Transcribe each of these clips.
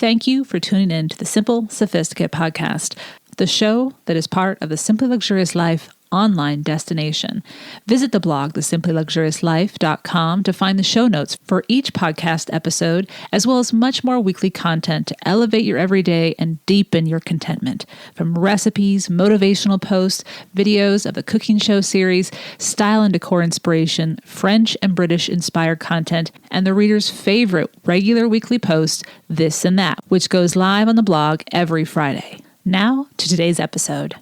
Thank you for tuning in to the Simple Sophisticate podcast, the show that is part of the Simply Luxurious Life online destination. Visit the blog, thesimplyluxuriouslife.com, to find the show notes for each podcast episode, as well as much more weekly content to elevate your everyday and deepen your contentment. From recipes, motivational posts, videos of the cooking show series, style and decor inspiration, French and British inspired content, and the reader's favorite regular weekly post, This and That, which goes live on the blog every Friday. Now to today's episode.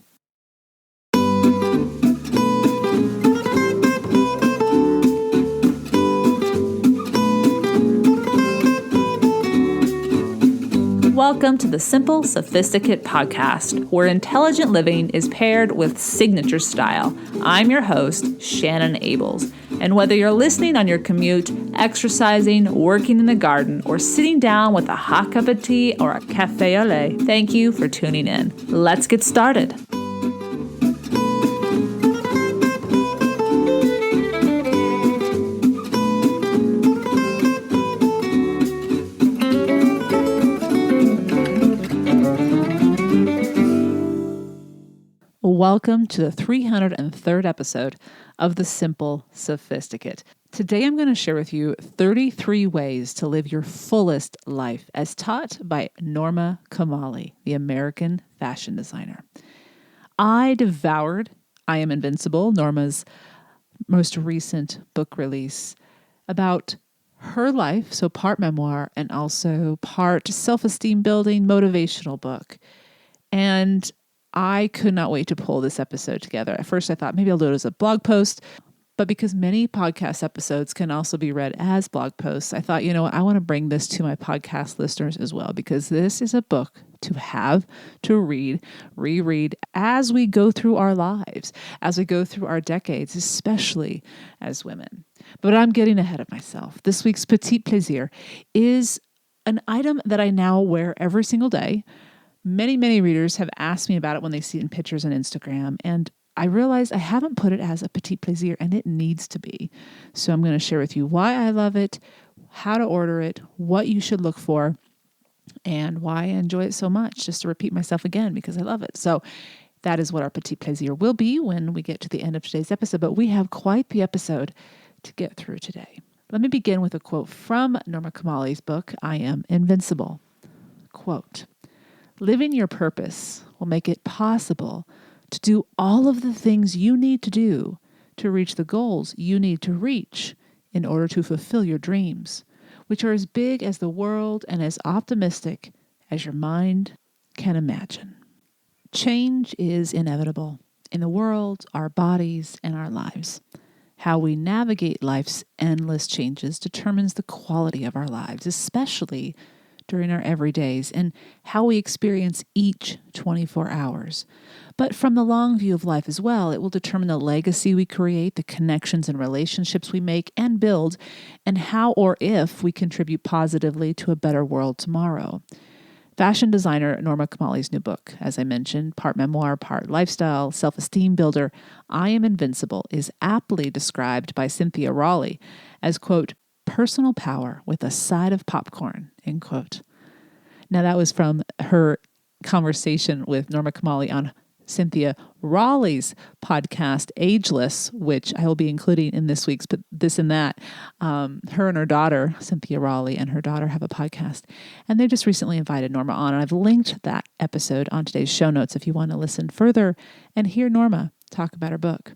Welcome to the Simple Sophisticate podcast, where intelligent living is paired with signature style. I'm your host, Shannon Ables. And whether you're listening on your commute, exercising, working in the garden, or sitting down with a hot cup of tea or a cafe au lait, thank you for tuning in. Let's get started. Welcome to the 303rd episode of The Simple Sophisticate. Today I'm going to share with you 33 ways to live your fullest life as taught by Norma Kamali, the American fashion designer. I devoured I Am Invincible, Norma's most recent book release, about her life, so part memoir and also part self-esteem building motivational book. And I could not wait to pull this episode together. At first, I thought maybe I'll do it as a blog post, but because many podcast episodes can also be read as blog posts, I thought, I want to bring this to my podcast listeners as well, because this is a book to have, to read, reread as we go through our lives, as we go through our decades, especially as women. But I'm getting ahead of myself. This week's Petit Plaisir is an item that I now wear every single day. Many readers have asked me about it when they see it in pictures on Instagram, and I realized I haven't put it as a petit plaisir, and it needs to be. So I'm going to share with you why I love it, how to order it, what you should look for, and why I enjoy it so much, just to repeat myself again because I love it. So that is what our petit plaisir will be when we get to the end of today's episode, but we have quite the episode to get through today. Let me begin with a quote from Norma Kamali's book, I Am Invincible. Quote, "Living your purpose will make it possible to do all of the things you need to do to reach the goals you need to reach in order to fulfill your dreams, which are as big as the world and as optimistic as your mind can imagine." Change is inevitable in the world, our bodies, and our lives. How we navigate life's endless changes determines the quality of our lives, especially during our everydays, and how we experience each 24 hours. But from the long view of life as well, it will determine the legacy we create, the connections and relationships we make and build, and how or if we contribute positively to a better world tomorrow. Fashion designer Norma Kamali's new book, as I mentioned, part memoir, part lifestyle, self-esteem builder, I Am Invincible, is aptly described by Cynthia Rowley as, quote, "personal power with a side of popcorn," end quote. Now that was from her conversation with Norma Kamali on Cynthia Rowley's podcast, Ageless, which I will be including in this week's This and That. Her and her daughter, Cynthia Rowley, and her daughter have a podcast, and they just recently invited Norma on, and I've linked that episode on today's show notes if you want to listen further and hear Norma talk about her book.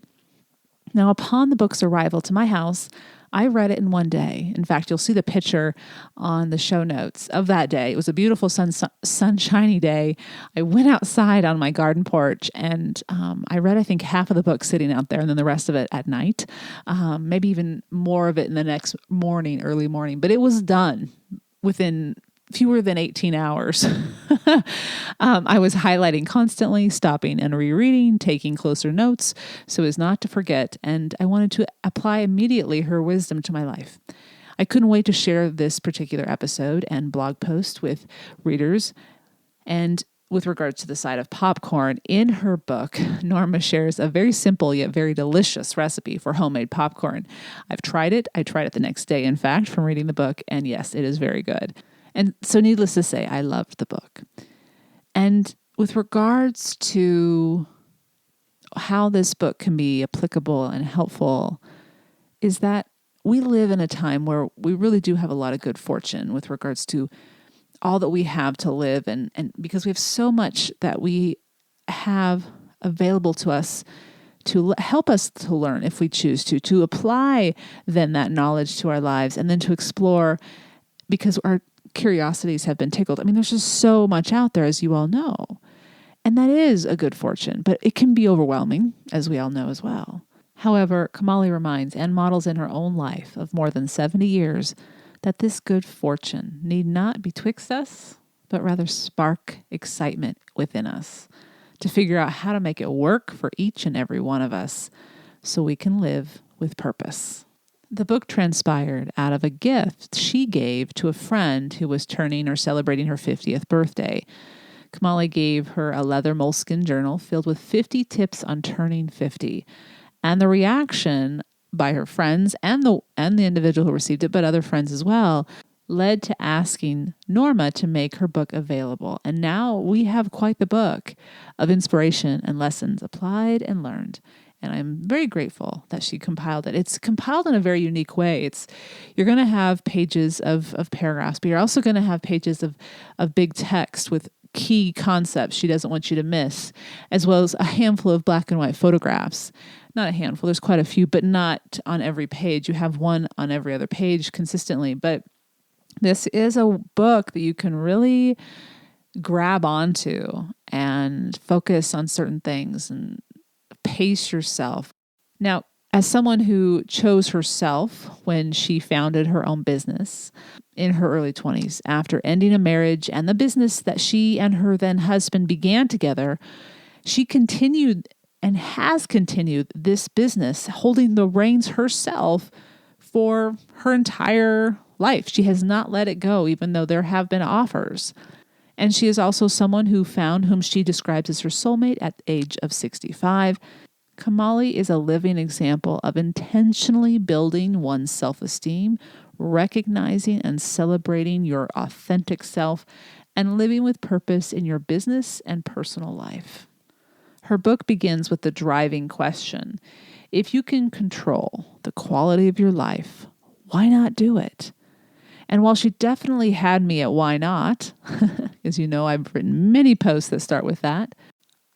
Now, upon the book's arrival to my house, I read it in one day. In fact, you'll see the picture on the show notes of that day. It was a beautiful sunshiny day. I went outside on my garden porch and I read, I think, half of the book sitting out there and then the rest of it at night. Maybe even more of it in the next morning, early morning. But it was done within fewer than 18 hours. I was highlighting constantly, stopping and rereading, taking closer notes so as not to forget, and I wanted to apply immediately her wisdom to my life. I couldn't wait to share this particular episode and blog post with readers. And with regards to the side of popcorn, in her book, Norma shares a very simple yet very delicious recipe for homemade popcorn. I've tried it. I tried it the next day, in fact, from reading the book, and yes, it is very good. And so needless to say, I loved the book. And with regards to how this book can be applicable and helpful is that we live in a time where we really do have a lot of good fortune with regards to all that we have to live. And because we have so much that we have available to us to help us to learn if we choose to apply then that knowledge to our lives and then to explore because our curiosities have been tickled. I mean, there's just so much out there, as you all know. And that is a good fortune, but it can be overwhelming, as we all know as well. However, Kamali reminds and models in her own life of more than 70 years that this good fortune need not betwixt us, but rather spark excitement within us to figure out how to make it work for each and every one of us so we can live with purpose. The book transpired out of a gift she gave to a friend who was turning or celebrating her 50th birthday. Kamali gave her a leather moleskin journal filled with 50 tips on turning 50. And the reaction by her friends and the individual who received it, but other friends as well, led to asking Norma to make her book available. And now we have quite the book of inspiration and lessons applied and learned. And I'm very grateful that she compiled it. It's compiled in a very unique way. You're going to have pages of paragraphs, but you're also going to have pages of big text with key concepts she doesn't want you to miss, as well as a handful of black and white photographs. Not a handful, there's quite a few, but not on every page. You have one on every other page consistently. But this is a book that you can really grab onto and focus on certain things and pace yourself. Now, as someone who chose herself when she founded her own business in her early 20s, after ending a marriage and the business that she and her then husband began together, she continued and has continued this business, holding the reins herself for her entire life. She has not let it go, even though there have been offers. And she is also someone who found whom she describes as her soulmate at the age of 65. Kamali is a living example of intentionally building one's self-esteem, recognizing and celebrating your authentic self, and living with purpose in your business and personal life. Her book begins with the driving question: if you can control the quality of your life, why not do it? And while she definitely had me at why not, as you know, I've written many posts that start with that,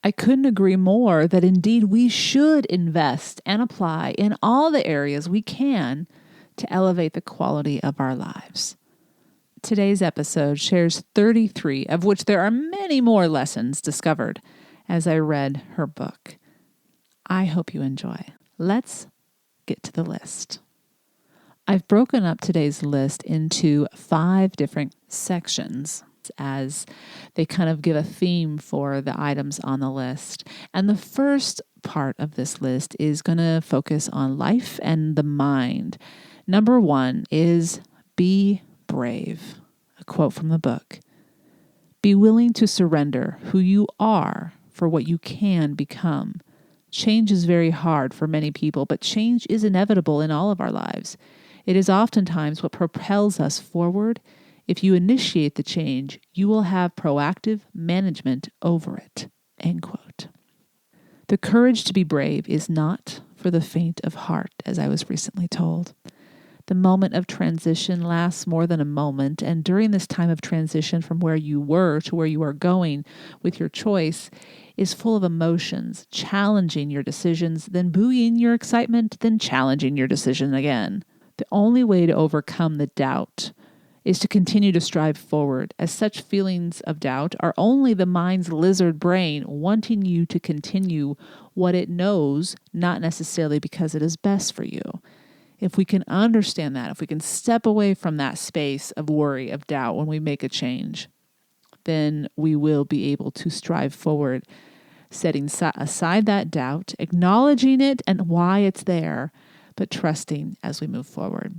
I couldn't agree more that indeed we should invest and apply in all the areas we can to elevate the quality of our lives. Today's episode shares 33, of which there are many more lessons discovered as I read her book. I hope you enjoy. Let's get to the list. I've broken up today's list into 5 different sections as they kind of give a theme for the items on the list. And the first part of this list is going to focus on life and the mind. Number 1 is be brave. A quote from the book. Be willing to surrender who you are for what you can become. Change is very hard for many people, but change is inevitable in all of our lives. It is oftentimes what propels us forward. If you initiate the change, you will have proactive management over it. End quote. The courage to be brave is not for the faint of heart, as I was recently told. The moment of transition lasts more than a moment, and during this time of transition from where you were to where you are going with your choice is full of emotions, challenging your decisions, then buoying your excitement, then challenging your decision again. The only way to overcome the doubt is to continue to strive forward, as such feelings of doubt are only the mind's lizard brain wanting you to continue what it knows, not necessarily because it is best for you. If we can understand that, if we can step away from that space of worry, of doubt when we make a change, then we will be able to strive forward, setting aside that doubt, acknowledging it and why it's there, but trusting as we move forward.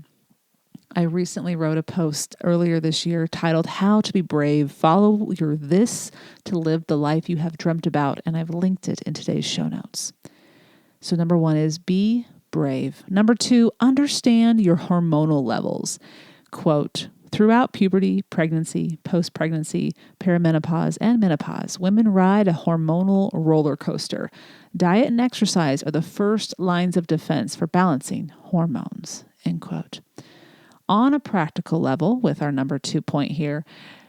I recently wrote a post earlier this year titled How to Be Brave, Follow Your This to Live the Life You Have Dreamt About, and I've linked it in today's show notes. So number 1 is be brave. Number 2, understand your hormonal levels. Quote, Throughout puberty, pregnancy, post-pregnancy, perimenopause, and menopause, women ride a hormonal roller coaster. Diet and exercise are the first lines of defense for balancing hormones, end quote. On a practical level, with our number 2 point here,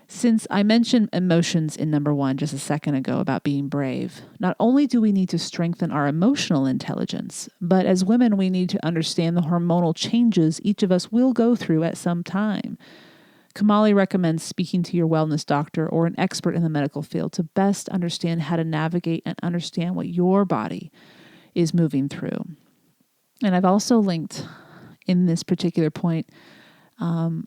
since I mentioned emotions in number 1 just a second ago about being brave, not only do we need to strengthen our emotional intelligence, but as women, we need to understand the hormonal changes each of us will go through at some time. Kamali recommends speaking to your wellness doctor or an expert in the medical field to best understand how to navigate and understand what your body is moving through. And I've also linked in this particular point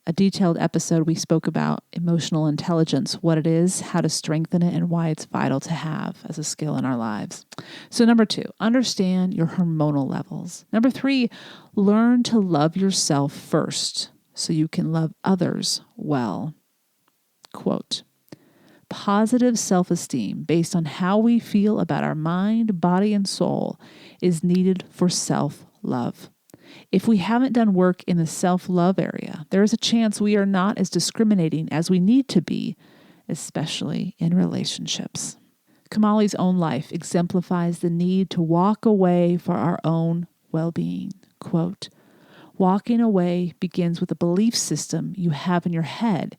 a detailed episode we spoke about emotional intelligence, what it is, how to strengthen it, and why it's vital to have as a skill in our lives. So number 2, understand your hormonal levels. Number 3, learn to love yourself first so you can love others well. Quote, positive self-esteem based on how we feel about our mind, body, and soul is needed for self-love. If we haven't done work in the self-love area, there is a chance we are not as discriminating as we need to be, especially in relationships. Kamali's own life exemplifies the need to walk away for our own well-being. Quote, walking away begins with a belief system you have in your head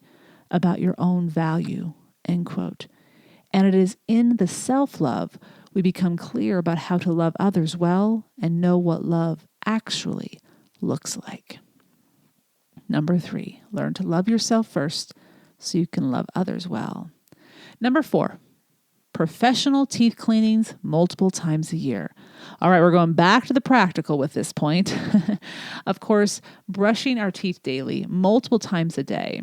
about your own value, end quote. And it is in the self-love we become clear about how to love others well and know what love actually looks like. Number 3, learn to love yourself first so you can love others well. Number 4, professional teeth cleanings multiple times a year. All right, we're going back to the practical with this point. Of course, brushing our teeth daily, multiple times a day,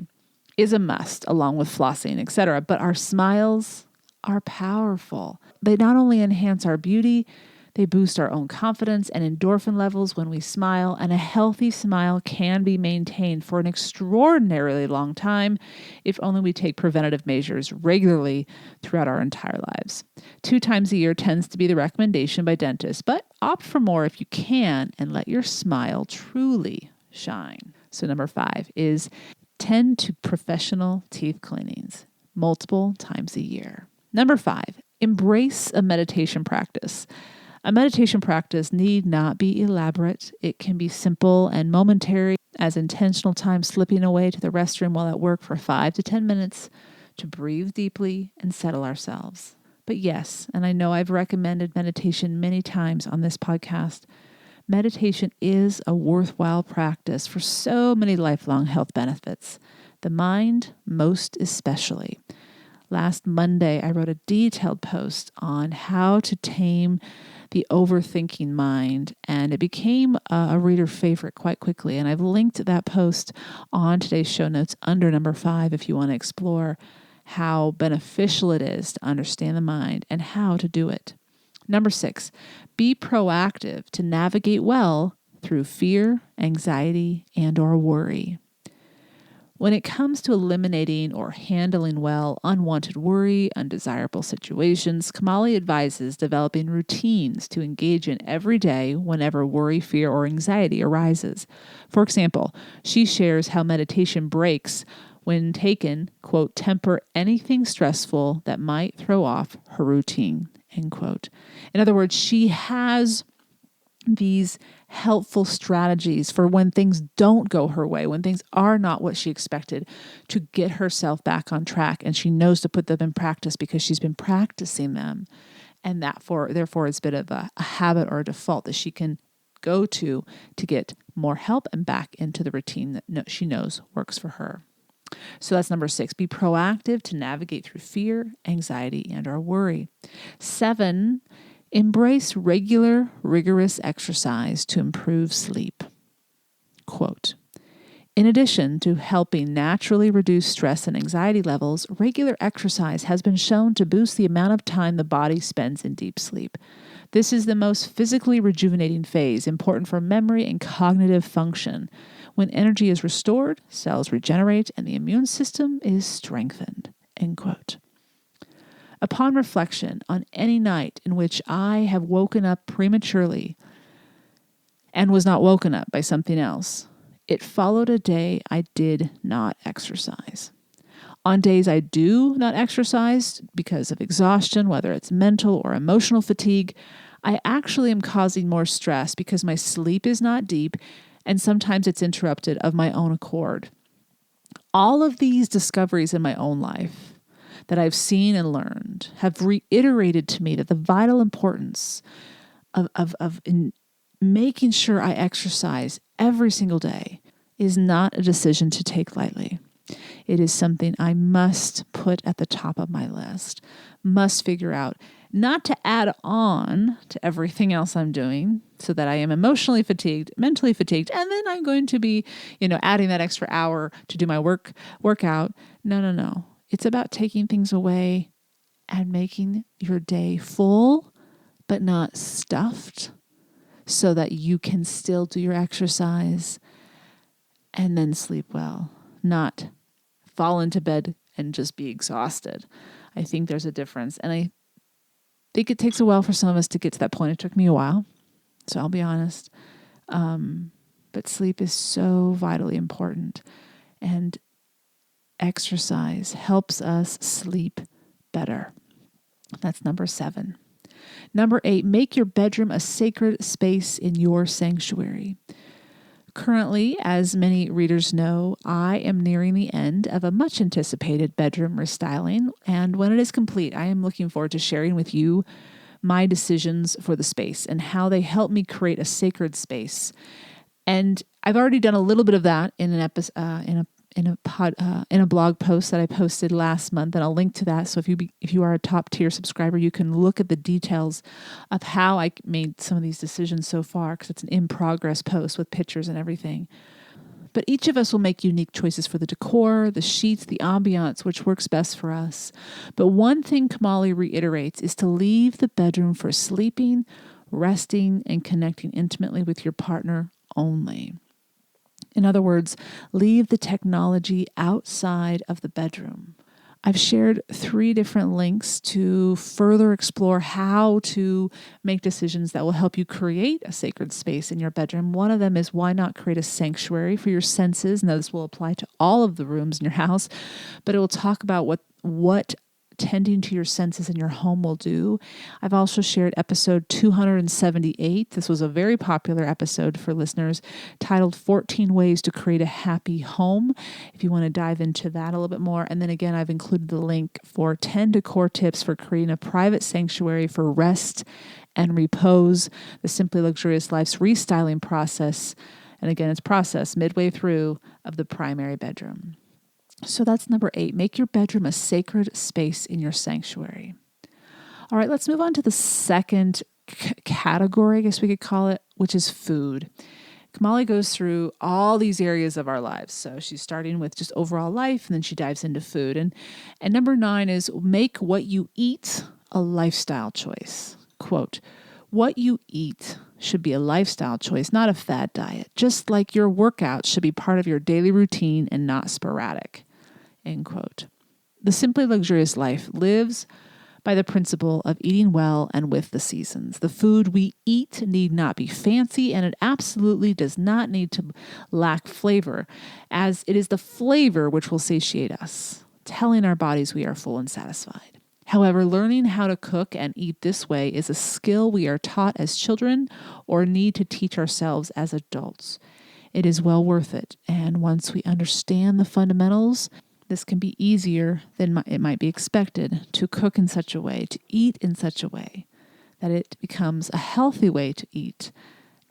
is a must, along with flossing, etc. But our smiles are powerful. They not only enhance our beauty, they boost our own confidence and endorphin levels when we smile, and a healthy smile can be maintained for an extraordinarily long time if only we take preventative measures regularly throughout our entire lives. 2 times a year tends to be the recommendation by dentists, but opt for more if you can and let your smile truly shine. So number 5 is tend to professional teeth cleanings multiple times a year. Number 5, embrace a meditation practice. A meditation practice need not be elaborate. It can be simple and momentary, as intentional time slipping away to the restroom while at work for 5 to 10 minutes to breathe deeply and settle ourselves. But yes, and I know I've recommended meditation many times on this podcast, meditation is a worthwhile practice for so many lifelong health benefits, the mind most especially. Last Monday, I wrote a detailed post on how to tame the overthinking mind, and it became a reader favorite quite quickly. And I've linked that post on today's show notes under number 5 if you want to explore how beneficial it is to understand the mind and how to do it. Number 6, be proactive to navigate well through fear, anxiety, and or worry. When it comes to eliminating or handling well unwanted worry, undesirable situations, Kamali advises developing routines to engage in every day whenever worry, fear, or anxiety arises. For example, she shares how meditation breaks when taken, quote, temper anything stressful that might throw off her routine, end quote. In other words, she has these helpful strategies for when things don't go her way, when things are not what she expected, to get herself back on track. And she knows to put them in practice because she's been practicing them. And therefore, it's a bit of a habit or a default that she can go to get more help and back into the routine that she knows works for her. So that's number 6. Be proactive to navigate through fear, anxiety, and or worry. 7, embrace regular, rigorous exercise to improve sleep. Quote, in addition to helping naturally reduce stress and anxiety levels, regular exercise has been shown to boost the amount of time the body spends in deep sleep. This is the most physically rejuvenating phase, important for memory and cognitive function. When energy is restored, cells regenerate, and the immune system is strengthened. End quote. Upon reflection on any night in which I have woken up prematurely and was not woken up by something else, It followed a day I did not exercise. On days I do not exercise because of exhaustion, whether it's mental or emotional fatigue, I actually am causing more stress because my sleep is not deep and sometimes it's interrupted of my own accord. All of these discoveries in my own life that I've seen and learned have reiterated to me that the vital importance of making sure I exercise every single day is not a decision to take lightly. It is something I must put at the top of my list, must figure out, not to add on to everything else I'm doing so that I am emotionally fatigued, mentally fatigued, and then I'm going to be, adding that extra hour to do my workout. No. It's about taking things away and making your day full, but not stuffed, so that you can still do your exercise and then sleep well, not fall into bed and just be exhausted. I think there's a difference. And I think it takes a while for some of us to get to that point. It took me a while, so I'll be honest. But sleep is so vitally important. And exercise helps us sleep better. That's number 7. Number 8, make your bedroom a sacred space in your sanctuary. Currently, as many readers know, I am nearing the end of a much anticipated bedroom restyling, and when it is complete, I am looking forward to sharing with you my decisions for the space and how they help me create a sacred space. And I've already done a little bit of that in an episode, in a blog post that I posted last month, and I'll link to that. So if you are a top tier subscriber, you can look at the details of how I made some of these decisions so far, because it's an in progress post with pictures and everything. But each of us will make unique choices for the decor, the sheets, the ambiance, which works best for us. But one thing Kamali reiterates is to leave the bedroom for sleeping, resting, and connecting intimately with your partner only. In other words, leave the technology outside of the bedroom. I've shared 3 different links to further explore how to make decisions that will help you create a sacred space in your bedroom. One of them is, why not create a sanctuary for your senses? Now, this will apply to all of the rooms in your house, but it will talk about what tending to your senses in your home will do. I've also shared episode 278. This was a very popular episode for listeners, titled 14 Ways to Create a Happy Home, if you want to dive into that a little bit more. And then again, I've included the link for 10 decor tips for creating a private sanctuary for rest and repose, the Simply Luxurious Life's restyling process. And again, it's process midway through of the primary bedroom. So that's number 8. Make your bedroom a sacred space in your sanctuary. All right, let's move on to the second category, I guess we could call it, which is food. Kamali goes through all these areas of our lives. So she's starting with just overall life, and then she dives into food. And number 9 is make what you eat a lifestyle choice. Quote, what you eat should be a lifestyle choice, not a fad diet, just like your workouts should be part of your daily routine and not sporadic. End quote. The Simply Luxurious Life lives by the principle of eating well and with the seasons. The food we eat need not be fancy, and it absolutely does not need to lack flavor, as it is the flavor which will satiate us, telling our bodies we are full and satisfied. However, learning how to cook and eat this way is a skill we are taught as children or need to teach ourselves as adults. It is well worth it, and once we understand the fundamentals, this can be easier than it might be expected to cook in such a way, to eat in such a way, that it becomes a healthy way to eat,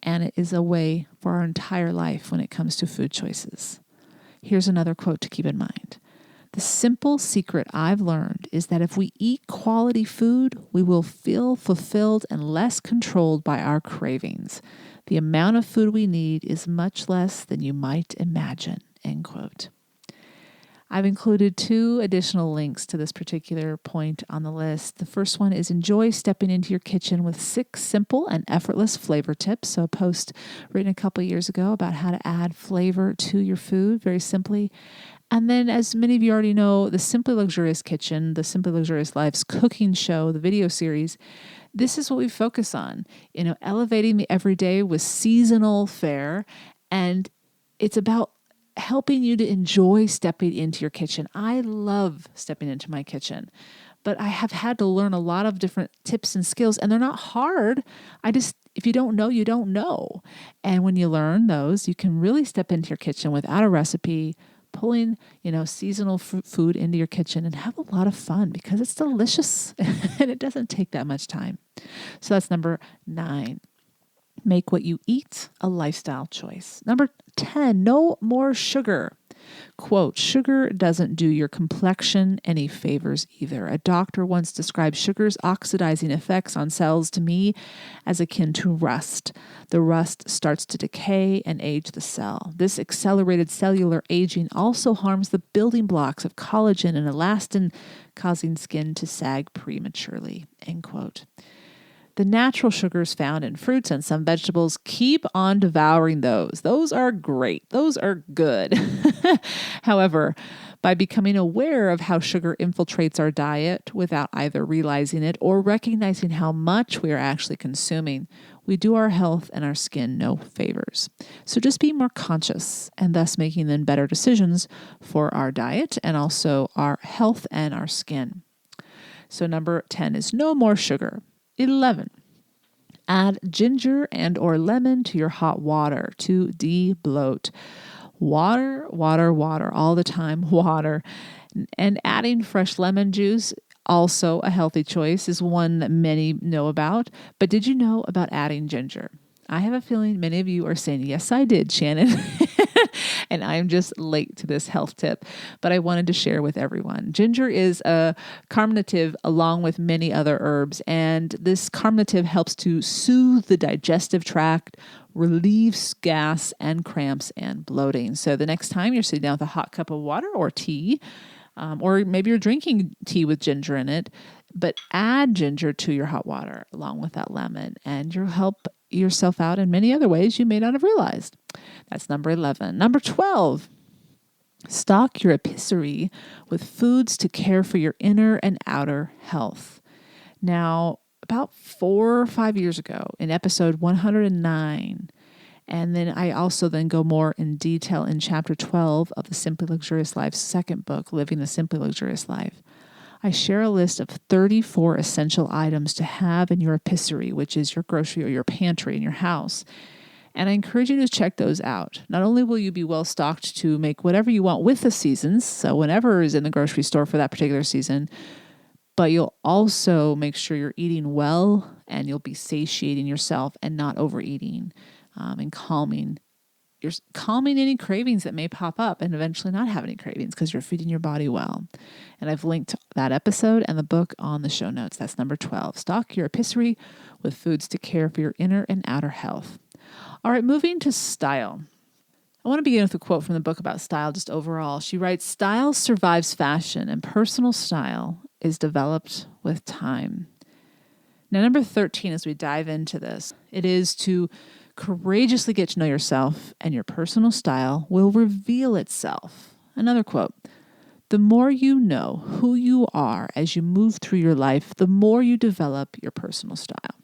and it is a way for our entire life when it comes to food choices. Here's another quote to keep in mind. The simple secret I've learned is that if we eat quality food, we will feel fulfilled and less controlled by our cravings. The amount of food we need is much less than you might imagine. End quote. I've included 2 additional links to this particular point on the list. The first one is enjoy stepping into your kitchen with 6 simple and effortless flavor tips. So a post written a couple years ago about how to add flavor to your food very simply. And then, as many of you already know, the Simply Luxurious Kitchen, the Simply Luxurious Life's cooking show, the video series, this is what we focus on, elevating the everyday with seasonal fare and it's about helping you to enjoy stepping into your kitchen. I love stepping into my kitchen, but I have had to learn a lot of different tips and skills, and they're not hard. If you don't know, you don't know. And when you learn those, you can really step into your kitchen without a recipe, pulling, seasonal food into your kitchen and have a lot of fun because it's delicious and it doesn't take that much time. So that's number 9. Make what you eat a lifestyle choice. Number 10, no more sugar. Quote, sugar doesn't do your complexion any favors either. A doctor once described sugar's oxidizing effects on cells to me as akin to rust. The rust starts to decay and age the cell. This accelerated cellular aging also harms the building blocks of collagen and elastin, causing skin to sag prematurely. End quote. The natural sugars found in fruits and some vegetables, keep on devouring those. Those are great. Those are good. However, by becoming aware of how sugar infiltrates our diet without either realizing it or recognizing how much we are actually consuming, we do our health and our skin no favors. So just be more conscious and thus making then better decisions for our diet and also our health and our skin. So number 10 is no more sugar. 11, add ginger and or lemon to your hot water to de-bloat. Water all the time, water. And adding fresh lemon juice, also a healthy choice, is one that many know about. But did you know about adding ginger? I have a feeling many of you are saying, yes, I did, Shannon. And I'm just late to this health tip, but I wanted to share with everyone. Ginger is a carminative along with many other herbs, and this carminative helps to soothe the digestive tract, relieves gas and cramps and bloating. So the next time you're sitting down with a hot cup of water or tea, or maybe you're drinking tea with ginger in it, but add ginger to your hot water along with that lemon, and you'll help yourself out in many other ways you may not have realized. That's number 11. Number 12, stock your epicery with foods to care for your inner and outer health. Now, about 4 or 5 years ago in episode 109, and then I also then go more in detail in chapter 12 of the Simply Luxurious Life's second book, Living the Simply Luxurious Life, I share a list of 34 essential items to have in your epicery, which is your grocery or your pantry in your house. And I encourage you to check those out. Not only will you be well stocked to make whatever you want with the seasons, so whenever is in the grocery store for that particular season, but you'll also make sure you're eating well and you'll be satiating yourself and not overeating and calming any cravings that may pop up and eventually not have any cravings because you're feeding your body well. And I've linked that episode and the book on the show notes. That's number 12. Stock your epicery with foods to care for your inner and outer health. All right, moving to style. I want to begin with a quote from the book about style just overall. She writes, "Style survives fashion and personal style is developed with time." Now, number 13, as we dive into this, it is to courageously get to know yourself, and your personal style will reveal itself. Another quote, "The more you know who you are as you move through your life, the more you develop your personal style."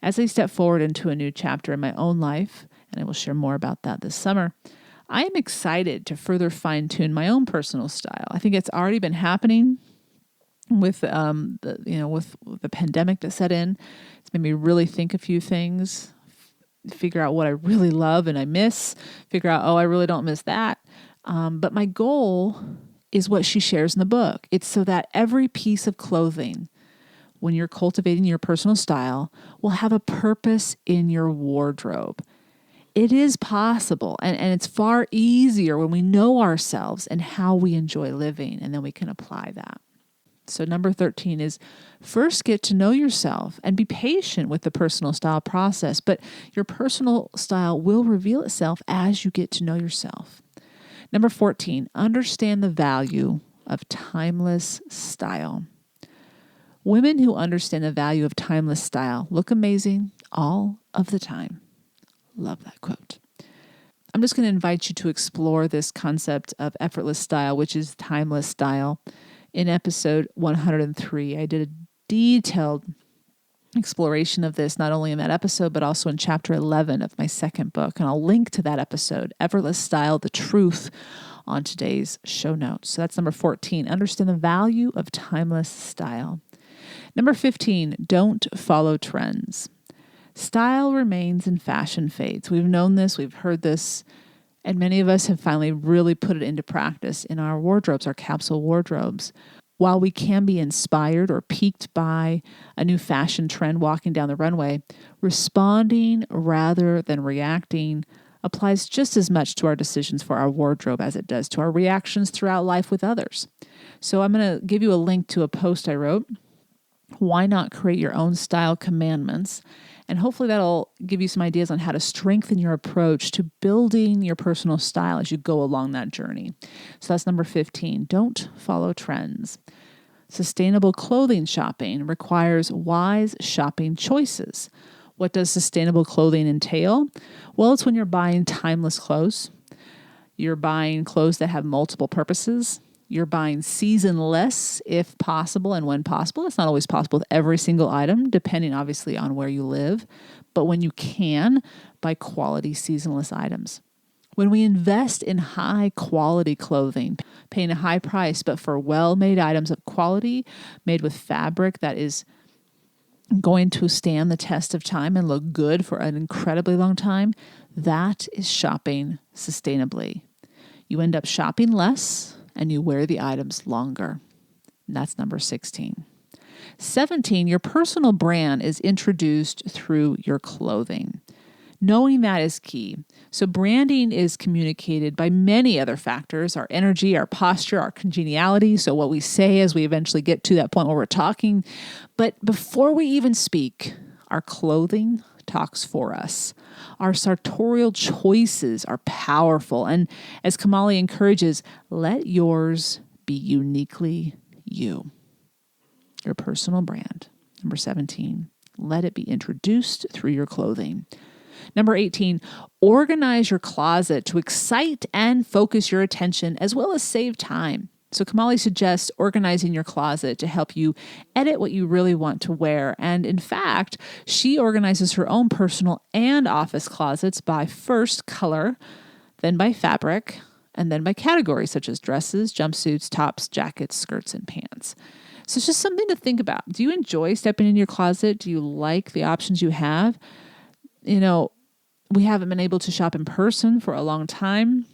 As I step forward into a new chapter in my own life, and I will share more about that this summer, I am excited to further fine-tune my own personal style. I think it's already been happening with the pandemic that set in. It's made me really think a few things, figure out what I really love and I miss, figure out, I really don't miss that. But my goal is what she shares in the book. It's so that every piece of clothing, when you're cultivating your personal style, will have a purpose in your wardrobe. It is possible, and it's far easier when we know ourselves and how we enjoy living, and then we can apply that. So number 13 is first get to know yourself and be patient with the personal style process, but your personal style will reveal itself as you get to know yourself. Number 14, understand the value of timeless style. Women who understand the value of timeless style look amazing all of the time. Love that quote. I'm just going to invite you to explore this concept of effortless style, which is timeless style. In episode 103, I did a detailed exploration of this, not only in that episode, but also in chapter 11 of my second book. And I'll link to that episode, Effortless Style, The Truth, on today's show notes. So that's number 14. Understand the value of timeless style. Number 15, don't follow trends. Style remains and fashion fades. We've known this, we've heard this, and many of us have finally really put it into practice in our wardrobes, our capsule wardrobes. While we can be inspired or piqued by a new fashion trend walking down the runway, responding rather than reacting applies just as much to our decisions for our wardrobe as it does to our reactions throughout life with others. So I'm going to give you a link to a post I wrote. Why not create your own style commandments? And hopefully that'll give you some ideas on how to strengthen your approach to building your personal style as you go along that journey. So that's number 15. Don't follow trends. Sustainable clothing shopping requires wise shopping choices. What does sustainable clothing entail? Well, it's when you're buying timeless clothes. You're buying clothes that have multiple purposes. You're buying seasonless if possible and when possible. It's not always possible with every single item, depending obviously on where you live. But when you can, buy quality seasonless items. When we invest in high quality clothing, paying a high price, but for well-made items of quality, made with fabric that is going to stand the test of time and look good for an incredibly long time, that is shopping sustainably. You end up shopping less and you wear the items longer. And that's number 16. 17, your personal brand is introduced through your clothing. Knowing that is key. So branding is communicated by many other factors, our energy, our posture, our congeniality. So what we say as we eventually get to that point where we're talking. But before we even speak, our clothing talks for us. Our sartorial choices are powerful. And as Kamali encourages, let yours be uniquely you. Your personal brand. Number 17, let it be introduced through your clothing. Number 18, organize your closet to excite and focus your attention as well as save time. So Kamali suggests organizing your closet to help you edit what you really want to wear. And in fact, she organizes her own personal and office closets by first color, then by fabric, and then by categories such as dresses, jumpsuits, tops, jackets, skirts, and pants. So it's just something to think about. Do you enjoy stepping in your closet? Do you like the options you have? You know, we haven't been able to shop in person for a long time.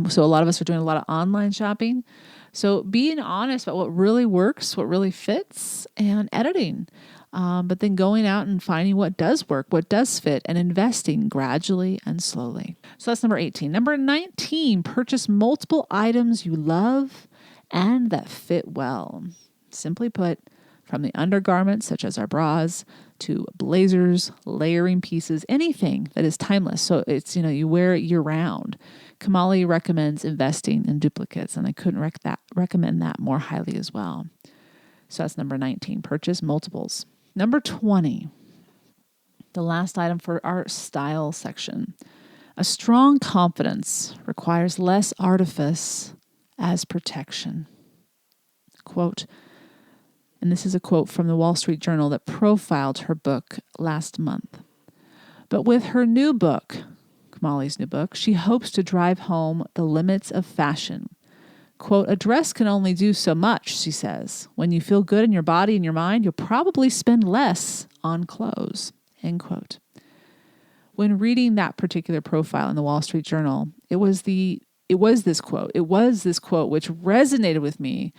So a lot of us are doing a lot of online shopping. So being honest about what really works, what really fits, and editing. But then going out and finding what does work, what does fit, and investing gradually and slowly. So that's number 18. Number 19, purchase multiple items you love and that fit well. Simply put, from the undergarments, such as our bras, to blazers, layering pieces, anything that is timeless. So it's, you wear it year round. Kamali recommends investing in duplicates, and I couldn't recommend that more highly as well. So that's number 19, purchase multiples. Number 20, the last item for our style section. A strong confidence requires less artifice as protection. Quote, and this is a quote from the Wall Street Journal that profiled her book last month. But with her new book, Kamali's new book, she hopes to drive home the limits of fashion. Quote, a dress can only do so much, she says. When you feel good in your body and your mind, you'll probably spend less on clothes, end quote. When reading that particular profile in the Wall Street Journal, it was this quote which resonated with me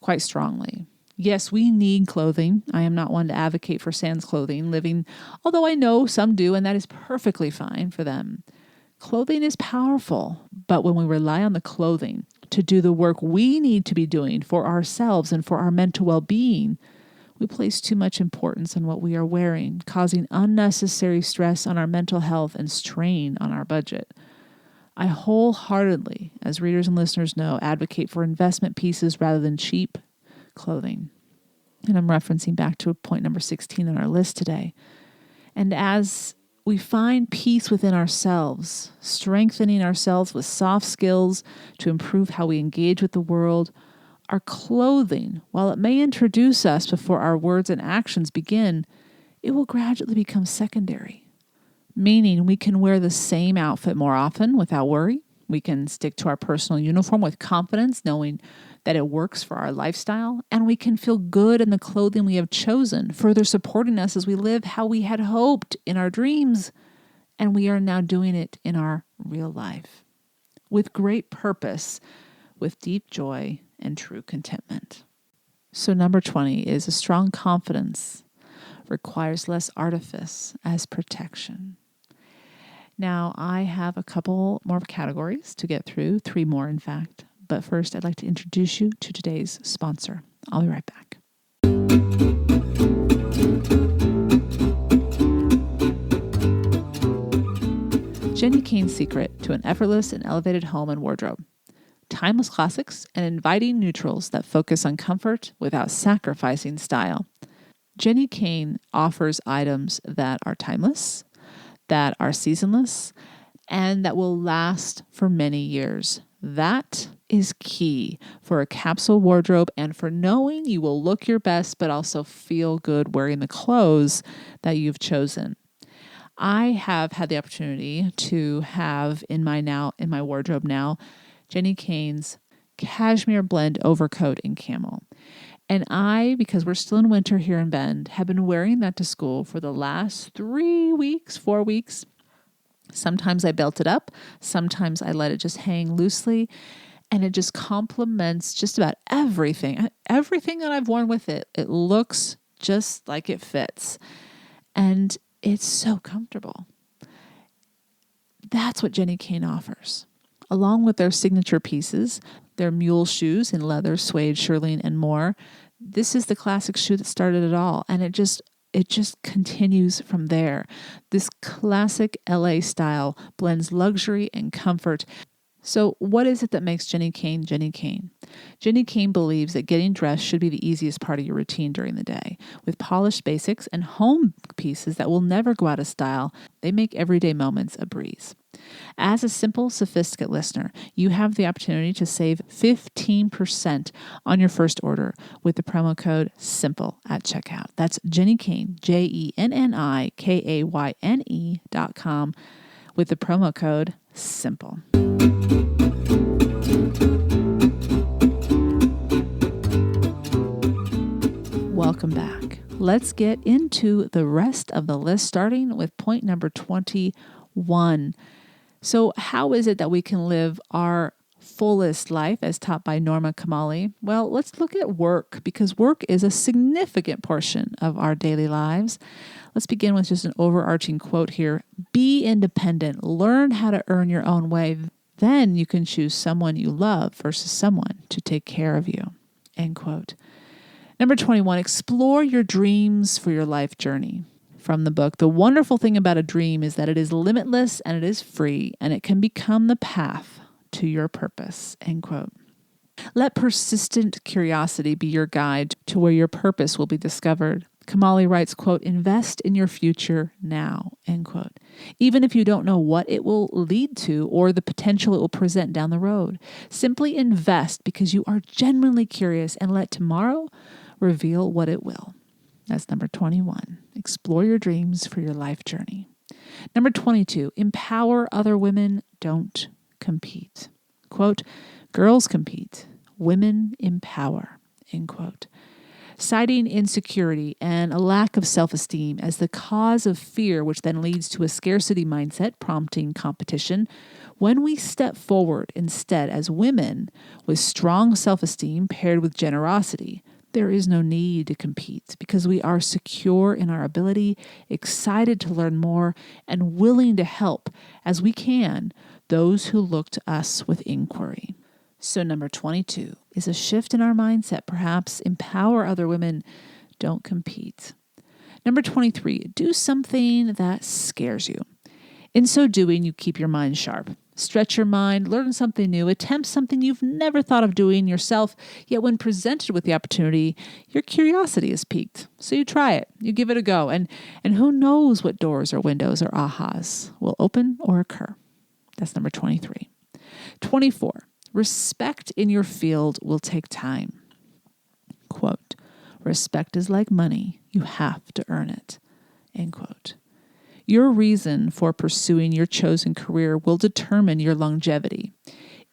quite strongly. Yes, we need clothing. I am not one to advocate for sans clothing living, although I know some do, and that is perfectly fine for them. Clothing is powerful, but when we rely on the clothing to do the work we need to be doing for ourselves and for our mental well-being, we place too much importance on what we are wearing, causing unnecessary stress on our mental health and strain on our budget. I wholeheartedly, as readers and listeners know, advocate for investment pieces rather than cheap clothing. And I'm referencing back to point number 16 on our list today. And as we find peace within ourselves, strengthening ourselves with soft skills to improve how we engage with the world, Our clothing, while it may introduce us before our words and actions begin, it will gradually become secondary. Meaning we can wear the same outfit more often without worry. We can stick to our personal uniform with confidence, knowing that it works for our lifestyle. And we can feel good in the clothing we have chosen, further supporting us as we live how we had hoped in our dreams. And we are now doing it in our real life with great purpose, with deep joy and true contentment. So number 20 is a strong confidence requires less artifice as protection. Now, I have a couple more categories to get through, 3 more in fact. But first, I'd like to introduce you to today's sponsor. I'll be right back. Jenny Kane's secret to an effortless and elevated home and wardrobe. Timeless classics and inviting neutrals that focus on comfort without sacrificing style. Jenny Kane offers items that are timeless, that are seasonless, and that will last for many years. That is key for a capsule wardrobe and for knowing you will look your best but also feel good wearing the clothes that you've chosen. I have had the opportunity to have in my wardrobe now Jenny Kane's cashmere blend overcoat in camel. And because we're still in winter here in Bend, have been wearing that to school for the last 4 weeks. Sometimes I belt it up. Sometimes I let it just hang loosely. And it just complements just about everything. Everything that I've worn with it, it looks just like it fits. And it's so comfortable. That's what Jenny Kane offers. Along with their signature pieces, their mule shoes in leather, suede, shearling, and more. This is the classic shoe that started it all. And it just continues from there. This classic LA style blends luxury and comfort. So what is it that makes Jenny Kane Jenny Kane? Jenny Kane believes that getting dressed should be the easiest part of your routine during the day. With polished basics and home pieces that will never go out of style, they make everyday moments a breeze. As a simple, sophisticate listener, you have the opportunity to save 15% on your first order with the promo code SIMPLE at checkout. That's Jenny Kane, JennyKayne.com with the promo code SIMPLE. Welcome back. Let's get into the rest of the list, starting with point number 21. So how is it that we can live our fullest life as taught by Norma Kamali? Well, let's look at work because work is a significant portion of our daily lives. Let's begin with just an overarching quote here. Be independent. Learn how to earn your own way. Then you can choose someone you love versus someone to take care of you. End quote. Number 21, explore your dreams for your life journey. From the book, the wonderful thing about a dream is that it is limitless and it is free and it can become the path to your purpose. End quote. Let persistent curiosity be your guide to where your purpose will be discovered. Kamali writes, quote, invest in your future now, end quote. Even if you don't know what it will lead to or the potential it will present down the road, simply invest because you are genuinely curious and let tomorrow reveal what it will. That's number 21. Explore your dreams for your life journey. Number 22, empower other women, don't compete. Quote, girls compete, women empower, end quote. Citing insecurity and a lack of self-esteem as the cause of fear, which then leads to a scarcity mindset prompting competition, when we step forward instead as women with strong self-esteem paired with generosity, there is no need to compete because we are secure in our ability, excited to learn more, and willing to help as we can those who look to us with inquiry. So number 22 is a shift in our mindset, perhaps empower other women, don't compete. Number 23, do something that scares you. In so doing, you keep your mind sharp. Stretch your mind, learn something new, attempt something you've never thought of doing yourself, yet when presented with the opportunity, your curiosity is piqued. So you try it, you give it a go, and who knows what doors or windows or ahas will open or occur. That's number 23. 24. Respect in your field will take time. Quote, respect is like money. You have to earn it. End quote. Your reason for pursuing your chosen career will determine your longevity.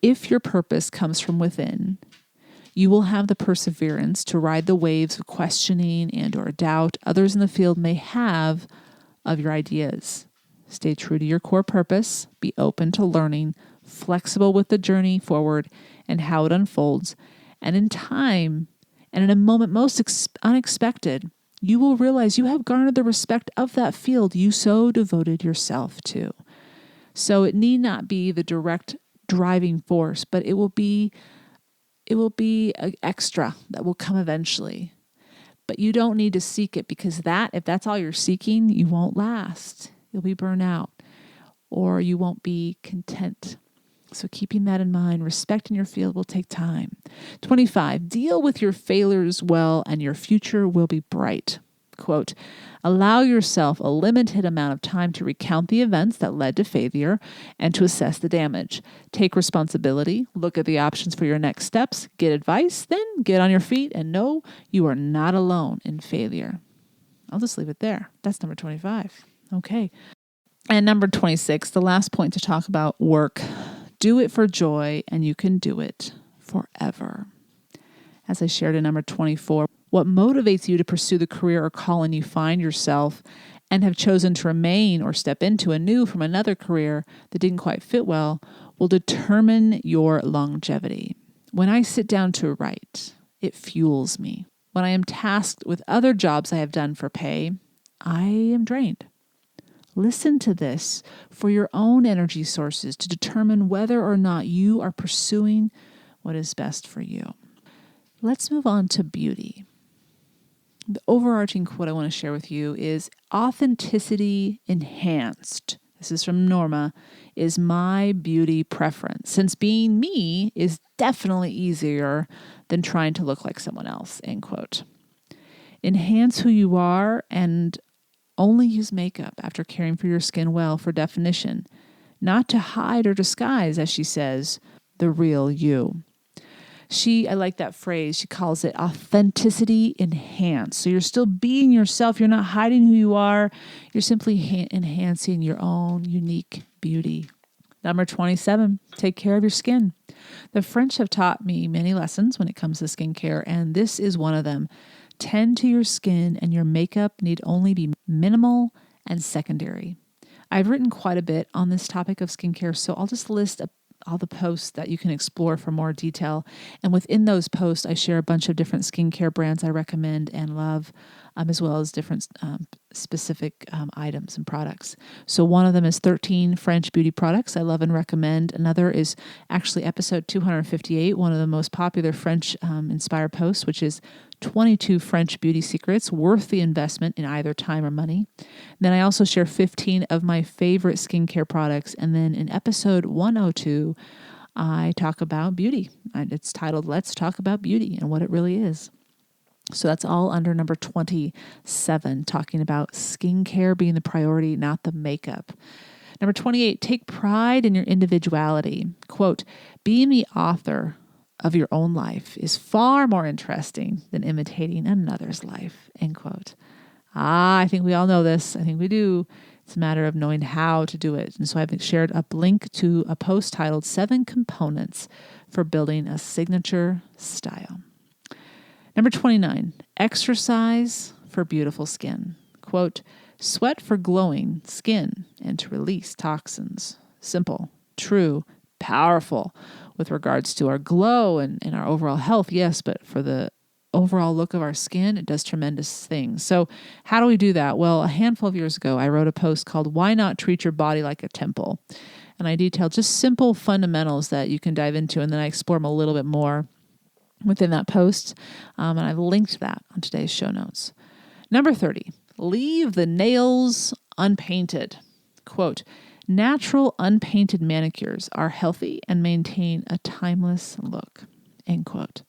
If your purpose comes from within, you will have the perseverance to ride the waves of questioning and or doubt others in the field may have of your ideas. Stay true to your core purpose, be open to learning, flexible with the journey forward and how it unfolds, and in time, and in a moment most unexpected, you will realize you have garnered the respect of that field you so devoted yourself to. So it need not be the direct driving force, but it will be an extra that will come eventually. But you don't need to seek it, because if that's all you're seeking, you won't last. You'll be burnt out, or you won't be content. So keeping that in mind, respect in your field will take time. 25, deal with your failures well and your future will be bright. Quote, allow yourself a limited amount of time to recount the events that led to failure and to assess the damage. Take responsibility, look at the options for your next steps, get advice, then get on your feet and know you are not alone in failure. I'll just leave it there. That's number 25. Okay. And number 26, the last point to talk about work. Do it for joy and you can do it forever. As I shared in number 24, what motivates you to pursue the career or calling you find yourself and have chosen to remain or step into a new from another career that didn't quite fit well will determine your longevity. When I sit down to write, it fuels me. When I am tasked with other jobs I have done for pay, I am drained. Listen to this for your own energy sources to determine whether or not you are pursuing what is best for you. Let's move on to beauty. The overarching quote I want to share with you is authenticity enhanced. This is from Norma, is my beauty preference, since being me is definitely easier than trying to look like someone else, end quote. Enhance who you are and only use makeup after caring for your skin well for definition, not to hide or disguise, as she says, the real you. I like that phrase. She calls it authenticity enhanced. So you're still being yourself. You're not hiding who you are. You're simply enhancing your own unique beauty. Number 27, take care of your skin. The French have taught me many lessons when it comes to skincare, and this is one of them. Tend to your skin, and your makeup need only be minimal and secondary. I've written quite a bit on this topic of skincare, so I'll just list all the posts that you can explore for more detail. And within those posts, I share a bunch of different skincare brands I recommend and love, as well as different specific items and products. So one of them is 13 French beauty products I love and recommend. Another is actually episode 258, one of the most popular French inspired posts, which is 22 French beauty secrets worth the investment in either time or money. Then I also share 15 of my favorite skincare products. And then in episode 102, I talk about beauty. It's titled, Let's Talk About Beauty and what it really is. So that's all under number 27, talking about skincare being the priority, not the makeup. Number 28, take pride in your individuality. Quote, being the author of your own life is far more interesting than imitating another's life, end quote. I think we all know this. I think we do. It's a matter of knowing how to do it. And so I've shared a link to a post titled 7 Components for Building a Signature Style. Number 29, exercise for beautiful skin. Quote, sweat for glowing skin and to release toxins. Simple, true, powerful with regards to our glow and our overall health, yes, but for the overall look of our skin, it does tremendous things. So how do we do that? Well, a handful of years ago, I wrote a post called Why Not Treat Your Body Like a Temple? And I detailed just simple fundamentals that you can dive into, and then I explore them a little bit more within that post, and I've linked that on today's show notes. Number 30, leave the nails unpainted. Quote, natural unpainted manicures are healthy and maintain a timeless look, end quote.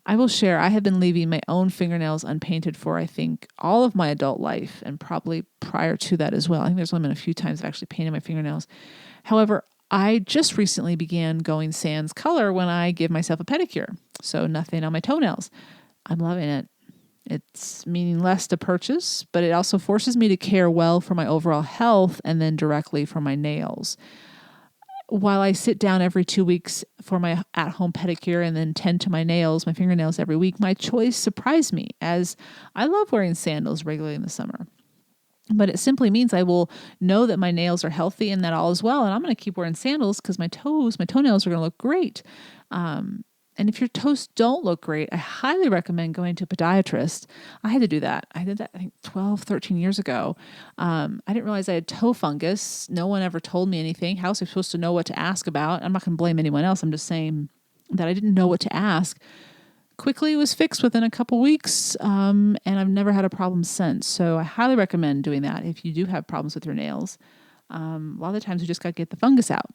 I will share, I have been leaving my own fingernails unpainted for, I think, all of my adult life, and probably prior to that as well. I think there's only been a few times I've actually painted my fingernails. However, I just recently began going sans color when I give myself a pedicure. So nothing on my toenails. I'm loving it. It's meaning less to purchase, but it also forces me to care well for my overall health and then directly for my nails. While I sit down every 2 weeks for my at-home pedicure and then tend to my nails, my fingernails every week, my choice surprised me as I love wearing sandals regularly in the summer. But it simply means I will know that my nails are healthy and that all is well. And I'm going to keep wearing sandals because my toenails are going to look great. And if your toes don't look great, I highly recommend going to a podiatrist. I had to do that. I did that, I think, 12, 13 years ago. I didn't realize I had toe fungus. No one ever told me anything. How was I supposed to know what to ask about? I'm not going to blame anyone else. I'm just saying that I didn't know what to ask. Quickly, it was fixed within a couple weeks, and I've never had a problem since. So I highly recommend doing that if you do have problems with your nails. A lot of the times we just got to get the fungus out.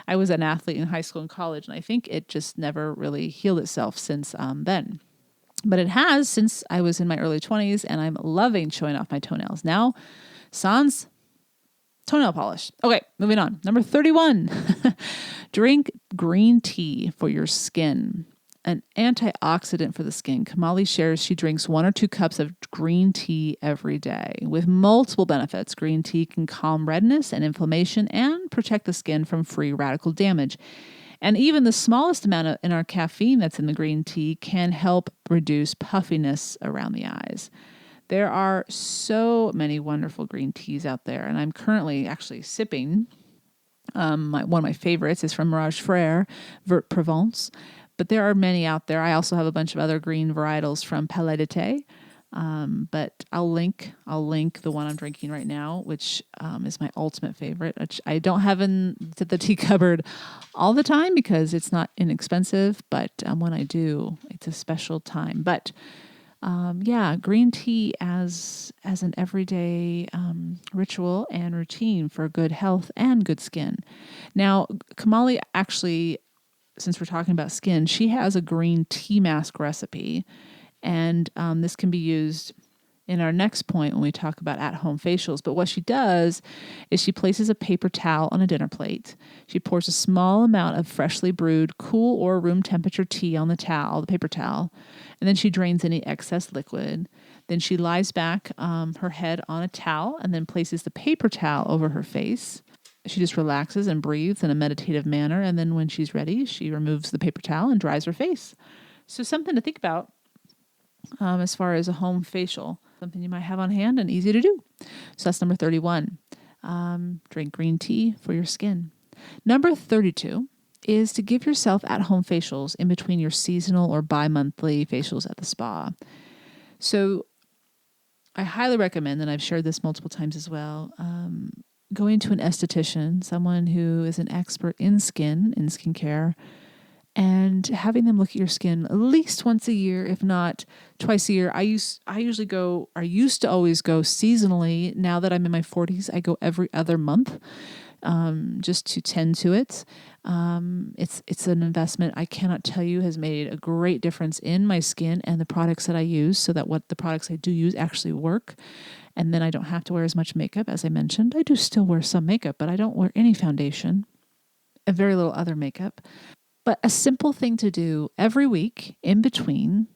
I was an athlete in high school and college, and I think it just never really healed itself since then. But it has since I was in my early 20s, and I'm loving showing off my toenails. Now, sans toenail polish. Okay, moving on. Number 31, drink green tea for your skin. An antioxidant for the skin. Kamali shares she drinks 1 or 2 cups of green tea every day. With multiple benefits, green tea can calm redness and inflammation and protect the skin from free radical damage. And even the smallest amount in our caffeine that's in the green tea can help reduce puffiness around the eyes. There are so many wonderful green teas out there, and I'm currently actually sipping. One of my favorites is from Mirage Frere, Vert Provence. But there are many out there. I also have a bunch of other green varietals from Palais d'été. But I'll link the one I'm drinking right now, which is my ultimate favorite, which I don't have in the tea cupboard all the time because it's not inexpensive. But when I do, it's a special time. But green tea as an everyday ritual and routine for good health and good skin. Now, Kamali actually, since we're talking about skin, she has a green tea mask recipe. And this can be used in our next point when we talk about at-home facials. But what she does is she places a paper towel on a dinner plate. She pours a small amount of freshly brewed, cool or room temperature tea on the paper towel. And then she drains any excess liquid. Then she lies back her head on a towel and then places the paper towel over her face. She just relaxes and breathes in a meditative manner. And then when she's ready, she removes the paper towel and dries her face. So something to think about as far as a home facial, something you might have on hand and easy to do. So that's number 31. Drink green tea for your skin. Number 32 is to give yourself at-home facials in between your seasonal or bi-monthly facials at the spa. So I highly recommend, and I've shared this multiple times as well, going to an esthetician, someone who is an expert in skincare, and having them look at your skin at least once a year, if not twice a year. I used to always go seasonally. Now that I'm in my 40s, I go every other month, just to tend to it. It's an investment I cannot tell you has made a great difference in my skin and the products that I use, so that what the products I do use actually work. And then I don't have to wear as much makeup. As I mentioned, I do still wear some makeup, but I don't wear any foundation and very little other makeup. But a simple thing to do every week in between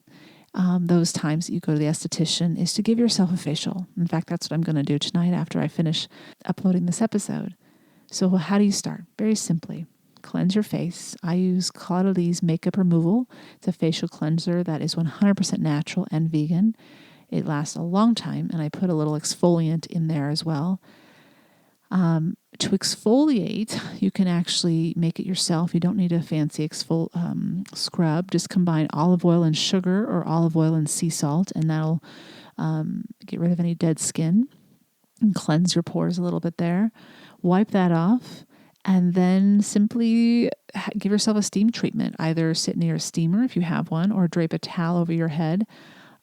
those times that you go to the esthetician is to give yourself a facial. In fact, that's what I'm going to do tonight after I finish uploading this episode. So how do you start? Very simply, cleanse your face. I use Caudalie Makeup Removal. It's a facial cleanser that is 100% natural and vegan. It lasts a long time, and I put a little exfoliant in there as well. To exfoliate, you can actually make it yourself. You don't need a fancy scrub. Just combine olive oil and sugar or olive oil and sea salt, and that'll get rid of any dead skin and cleanse your pores a little bit there. Wipe that off, and then simply give yourself a steam treatment. Either sit near a steamer if you have one, or drape a towel over your head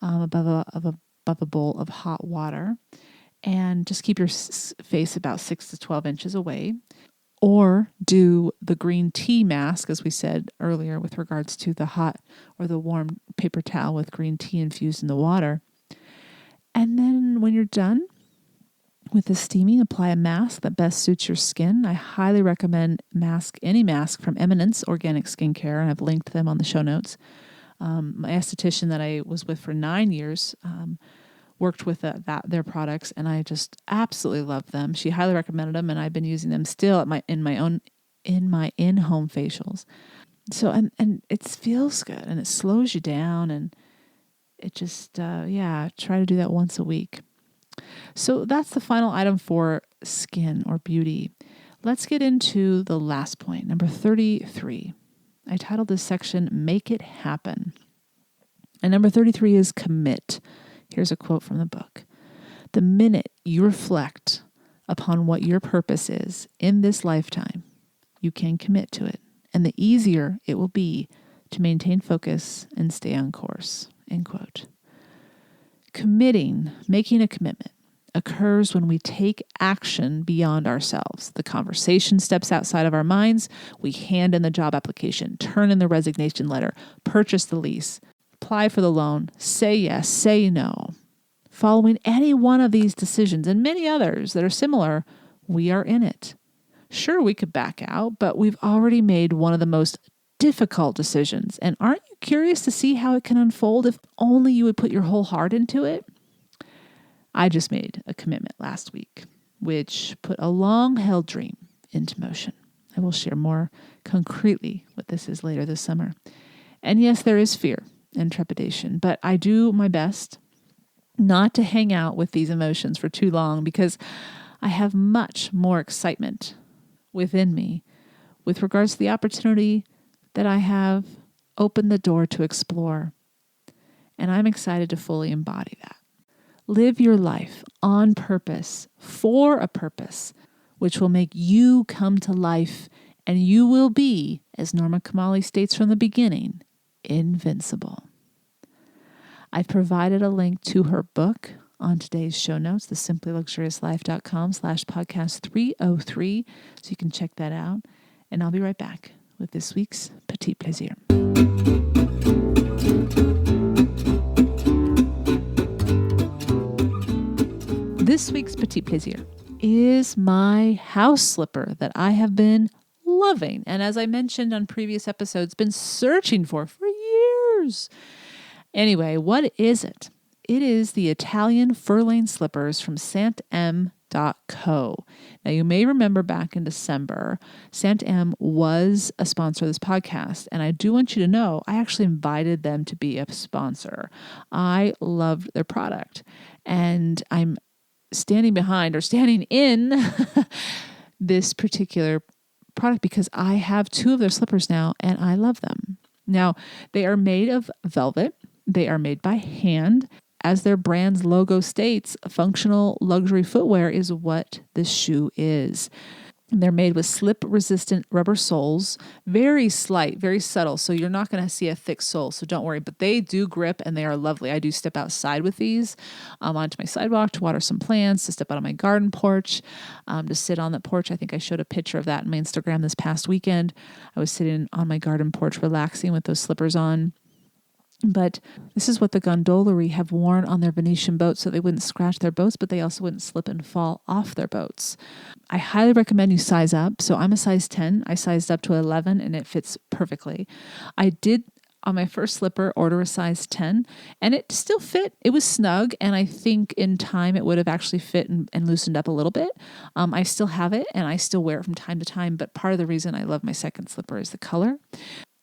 above a bowl of hot water. And just keep your face about 6 to 12 inches away. Or do the green tea mask, as we said earlier, with regards to the hot or the warm paper towel with green tea infused in the water. And then when you're done, With the steaming, apply a mask that best suits your skin. I highly recommend any mask from Eminence Organic Skincare, and I've linked them on the show notes. My esthetician that I was with for 9 years worked with their products, and I just absolutely love them. She highly recommended them, and I've been using them still at my in-home facials. So and it feels good, and it slows you down, and it just try to do that once a week. So that's the final item for skin or beauty. Let's get into the last point, number 33. I titled this section, Make It Happen. And number 33 is commit. Here's a quote from the book. The minute you reflect upon what your purpose is in this lifetime, you can commit to it. And the easier it will be to maintain focus and stay on course. End quote. Committing, making a commitment, occurs when we take action beyond ourselves. The conversation steps outside of our minds. We hand in the job application, turn in the resignation letter, purchase the lease, apply for the loan, say yes, say no. Following any one of these decisions and many others that are similar, we are in it. Sure, we could back out, but we've already made one of the most difficult decisions. And aren't you curious to see how it can unfold if only you would put your whole heart into it? I just made a commitment last week, which put a long-held dream into motion. I will share more concretely what this is later this summer. And yes, there is fear and trepidation, but I do my best not to hang out with these emotions for too long because I have much more excitement within me with regards to the opportunity that I have opened the door to explore. And I'm excited to fully embody that. Live your life on purpose, for a purpose, which will make you come to life, and you will be, as Norma Kamali states from the beginning, invincible. I've provided a link to her book on today's show notes, thesimplyluxuriouslife.com/podcast 303, so you can check that out. And I'll be right back with this week's Petit Plaisir. This week's Petit Plaisir is my house slipper that I have been loving. And as I mentioned on previous episodes, been searching for years. Anyway, what is it? It is the Italian Furling slippers from SantM.co. Now, you may remember back in December, SantM was a sponsor of this podcast. And I do want you to know, I actually invited them to be a sponsor. I loved their product. And I'm standing in this particular product because I have 2 of their slippers now and I love them. Now, they are made of velvet. They are made by hand. As their brand's logo states, functional luxury footwear is what this shoe is. They're made with slip-resistant rubber soles, very slight, very subtle, so you're not going to see a thick sole, so don't worry. But they do grip, and they are lovely. I do step outside with these onto my sidewalk to water some plants, to step out on my garden porch, to sit on the porch. I think I showed a picture of that on my Instagram this past weekend. I was sitting on my garden porch relaxing with those slippers on. But this is what the gondolari have worn on their Venetian boats so they wouldn't scratch their boats, but they also wouldn't slip and fall off their boats. I highly recommend you size up. So I'm a size 10. I sized up to 11 and it fits perfectly. I did, on my first slipper, order a size 10 and it still fit. It was snug, and I think in time it would have actually fit and loosened up a little bit. I still have it and I still wear it from time to time, but part of the reason I love my second slipper is the color.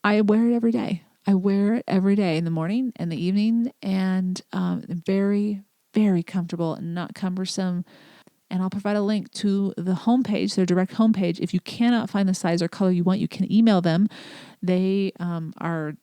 I wear it every day. I wear it every day in the morning and the evening, and very, very comfortable and not cumbersome. And I'll provide a link to the homepage, their direct homepage. If you cannot find the size or color you want, you can email them. They are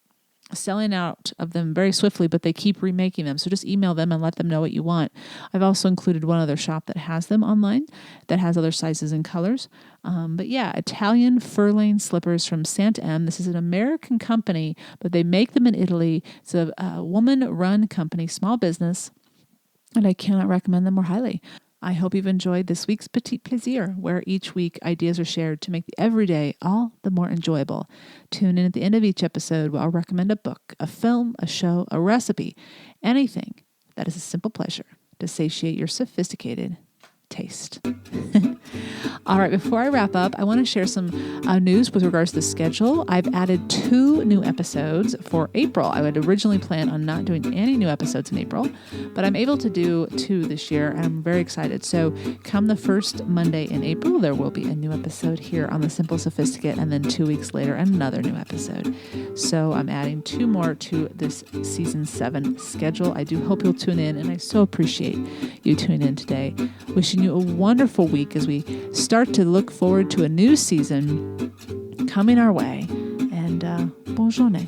selling out of them very swiftly, but they keep remaking them. So just email them and let them know what you want. I've also included one other shop that has them online that has other sizes and colors. But yeah, Italian Furling slippers from SantM. This is an American company, but they make them in Italy. It's a woman-run company, small business, and I cannot recommend them more highly. I hope you've enjoyed this week's Petit Plaisir, where each week ideas are shared to make the everyday all the more enjoyable. Tune in at the end of each episode where I'll recommend a book, a film, a show, a recipe, anything that is a simple pleasure to satiate your sophisticated taste. All right, before I wrap up, I want to share some news with regards to the schedule. I've added 2 new episodes for April. I would originally plan on not doing any new episodes in April, but I'm able to do 2 this year, and I'm very excited. So come the first Monday in April, there will be a new episode here on The Simple Sophisticate, and then 2 weeks later, another new episode. So I'm adding 2 more to this season 7 schedule. I do hope you'll tune in, and I so appreciate you tuning in today. Wishing you a wonderful week as we start to look forward to a new season coming our way. And bonne journée.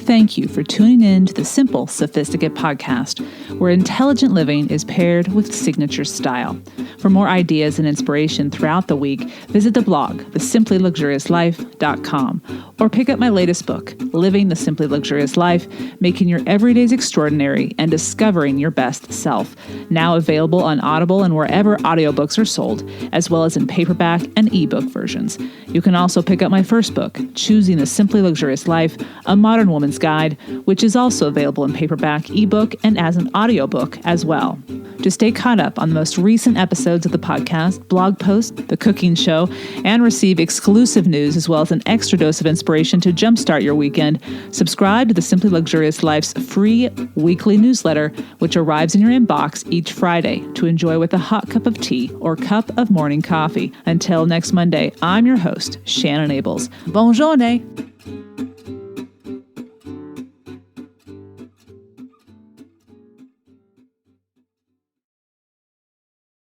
Thank you for tuning in to the Simple Sophisticate podcast, where intelligent living is paired with signature style. For more ideas and inspiration throughout the week, visit the blog, thesimplyluxuriouslife.com, or pick up my latest book, Living the Simply Luxurious Life, Making Your Everydays Extraordinary and Discovering Your Best Self, now available on Audible and wherever audiobooks are sold, as well as in paperback and ebook versions. You can also pick up my first book, Choosing the Simply Luxurious Life, A Modern Woman's Guide, which is also available in paperback, ebook, and as an audiobook as well. To stay caught up on the most recent episodes of the podcast, blog posts, the cooking show, and receive exclusive news as well as an extra dose of inspiration to jumpstart your weekend, subscribe to the Simply Luxurious Life's free weekly newsletter, which arrives in your inbox each Friday to enjoy with a hot cup of tea or cup of morning coffee. Until next Monday, I'm your host, Shannon Ables. Bonne journée!